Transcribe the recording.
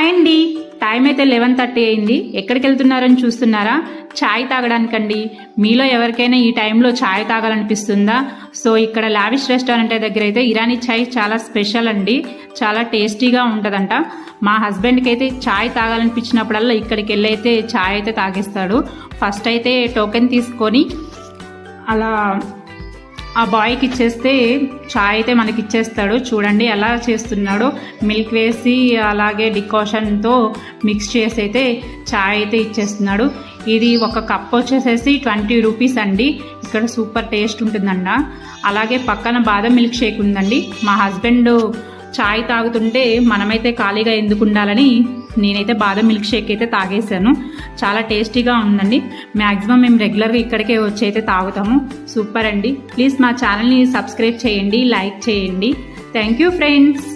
Hi అండి, time అయితే 11:30 అయింది. ఎక్కడికి వెళ్తున్నారని చూస్తున్నారా? ఛాయ్ తాగడానికండి. మీలో ఎవరికైనా ఈ టైంలో ఛాయ్ తాగాలనిపిస్తుందా? సో ఇక్కడ లావిష్ రెస్టారెంట్ దగ్గర అయితే ఇరానీ ఛాయ్ చాలా స్పెషల్ అండి, చాలా టేస్టీగా ఉంటుందంట. మా హస్బెండ్కి అయితే ఛాయ్ తాగాలనిపించినప్పుడల్లా ఇక్కడికి వెళ్ళి అయితే ఛాయ్ అయితే తాగేస్తాడు. ఫస్ట్ అయితే టోకెన్ తీసుకొని అలా ఆ బాయ్కి ఇచ్చేస్తే ఛాయ్ అయితే మనకి ఇచ్చేస్తాడు. చూడండి ఎలా చేస్తున్నాడో, మిల్క్ వేసి అలాగే డికాషన్తో మిక్స్ చేసి అయితే ఛాయ్ అయితే ఇచ్చేస్తున్నాడు. ఇది ఒక కప్ వచ్చేసేసి 20 రూపీస్ అండి. ఇక్కడ సూపర్ టేస్ట్ ఉంటుందంట. అలాగే పక్కన బాదం మిల్క్ షేక్ ఉందండి. మా హస్బెండ్ ఛాయ్ తాగుతుంటే మనమైతే ఖాళీగా ఎందుకు ఉండాలని నేనైతే బాదం మిల్క్ షేక్ అయితే తాగేసాను. చాలా టేస్టీగా ఉందండి. మ్యాక్సిమం మేము రెగ్యులర్గా ఇక్కడికే వచ్చి అయితే తాగుతాము. సూపర్ అండి. ప్లీజ్ మా ఛానల్ని సబ్స్క్రైబ్ చేయండి, లైక్ చేయండి. Thank you friends.